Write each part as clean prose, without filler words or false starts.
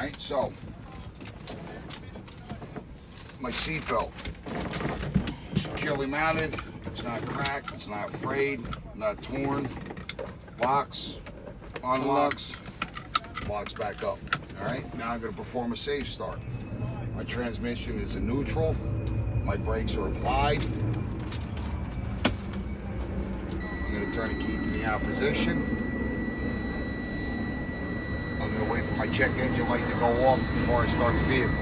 Alright, so my seatbelt securely mounted, it's not cracked, it's not frayed, not torn, locks, unlocks, locks back up. Alright, now I'm going to perform a safe start. My transmission is in neutral, my brakes are applied. I'm going to turn the key to the out position. I'm going to wait for my check engine light to go off before I start the vehicle.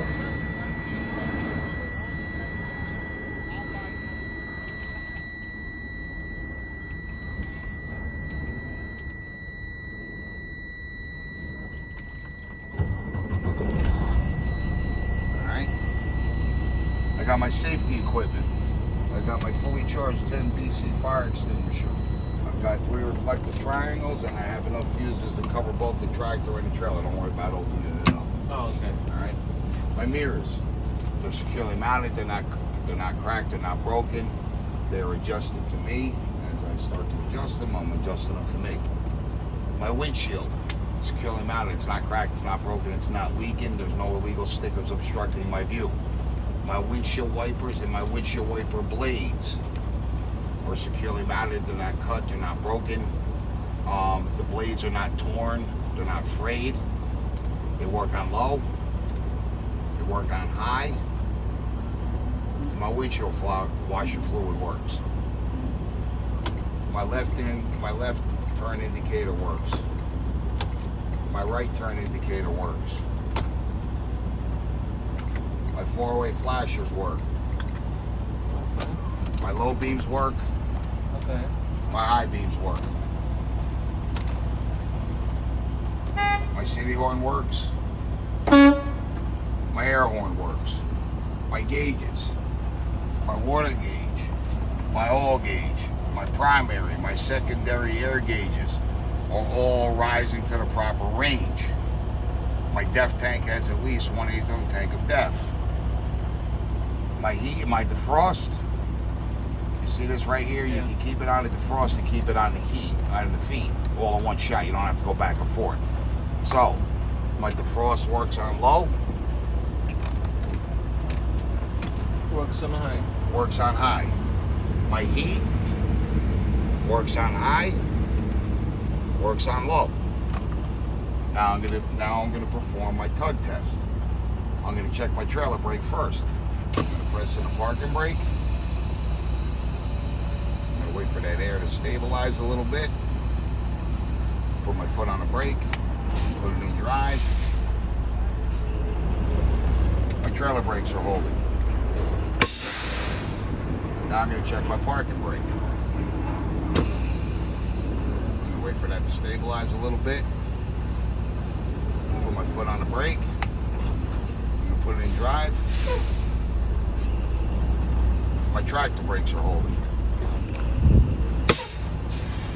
Alright. I got my safety equipment. I got my fully charged 10 BC fire extinguisher. I've got 3 reflective triangles, and I have enough fuses to cover both the tractor and the trailer. Don't worry about opening it up. Oh, okay. All right. My mirrors, they're securely mounted. They're not cracked. They're not broken. They're adjusted to me. As I start to adjust them, I'm adjusting them to me. My windshield, securely mounted. It's not cracked. It's not broken. It's not leaking. There's no illegal stickers obstructing my view. My windshield wipers and my windshield wiper blades are securely mounted. They're not cut. They're not broken. The blades are not torn. They're not frayed. They work on low. They work on high. And my windshield washer fluid works. My left turn indicator works. My right turn indicator works. My 4-way flashers work. My low beams work. Okay. My high beams work. My city horn works. My air horn works. My gauges. My water gauge. My oil gauge. My primary. My secondary air gauges are all rising to the proper range. My DEF tank has at least 1/8 of a tank of DEF. My heat and my defrost. You see this right here? Yeah. You keep it on the defrost and keep it on the heat, on the feet, all in one shot. You don't have to go back and forth. So, my defrost works on low. Works on high. Works on high. My heat works on high. Works on low. Now I'm gonna perform my tug test. I'm gonna check my trailer brake first. I'm gonna press in the parking brake. I'm gonna wait for that air to stabilize a little bit. Put my foot on the brake. Put it in drive. My trailer brakes are holding. Now I'm going to check my parking brake. I'm going to wait for that to stabilize a little bit. Put my foot on the brake. I'm going to put it in drive. My tractor brakes are holding.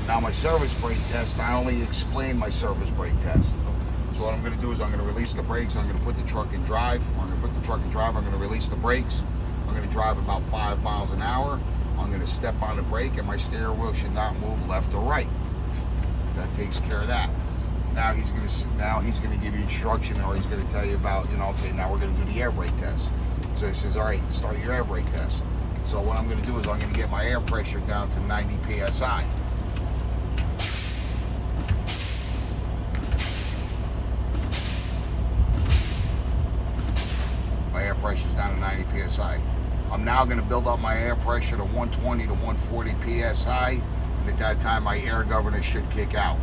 Now my service brake test, I only explain my service brake test. So what I'm going to do is I'm going to release the brakes. I'm going to put the truck in drive. I'm going to put the truck in drive. I'm going to release the brakes. I'm going to drive about 5 miles an hour. I'm going to step on the brake, and my steering wheel should not move left or right. That takes care of that. Now he's going to give you instruction, or he's going to tell you about, okay, now we're going to do the air brake test. So he says, all right, start your air brake test. So what I'm going to do is I'm going to get my air pressure down to 90 psi. Pressure's down to 90 psi. I'm now going to build up my air pressure to 120 to 140 psi, and at that time my air governor should kick out.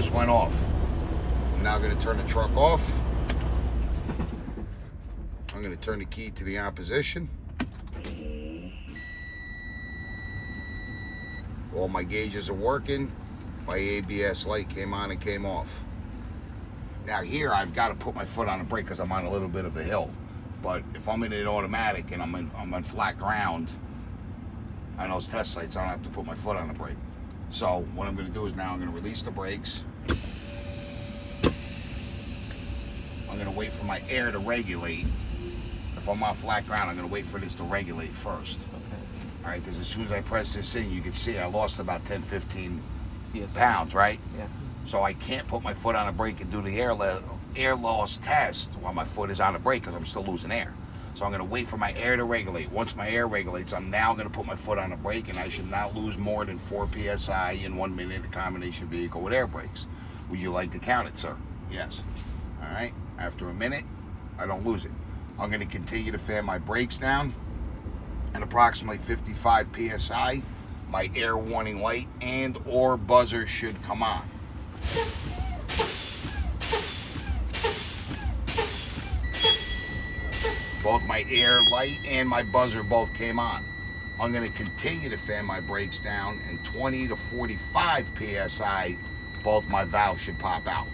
just went off. I'm now going to turn the truck off. I'm going to turn the key to the on position. All my gauges are working. My ABS light came on and came off. Now here I've got to put my foot on the brake because I'm on a little bit of a hill. But if I'm in an automatic and I'm on flat ground on those test sites, I don't have to put my foot on the brake. So what I'm going to do is now I'm going to release the brakes. I'm going to wait for my air to regulate. If I'm on flat ground, I'm going to wait for this to regulate first. Okay. All right, because as soon as I press this in, you can see I lost about 10, 15 Yes, pounds, right? Yeah. So I can't put my foot on the brake and do the air loss test while my foot is on the brake because I'm still losing air. So I'm going to wait for my air to regulate. Once my air regulates, I'm now going to put my foot on the brake, and I should not lose more than 4 psi in 1 minute, a combination vehicle with air brakes. Would you like to count it, sir? Yes. All right. After a minute, I don't lose it. I'm going to continue to fan my brakes down. At approximately 55 psi, my air warning light and or buzzer should come on. Both my air light and my buzzer both came on. I'm going to continue to fan my brakes down, and 20 to 45 psi, both my valves should pop out.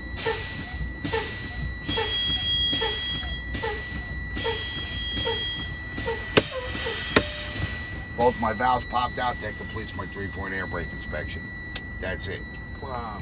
Both my valves popped out. That completes my 3-point air brake inspection. That's it. Wow.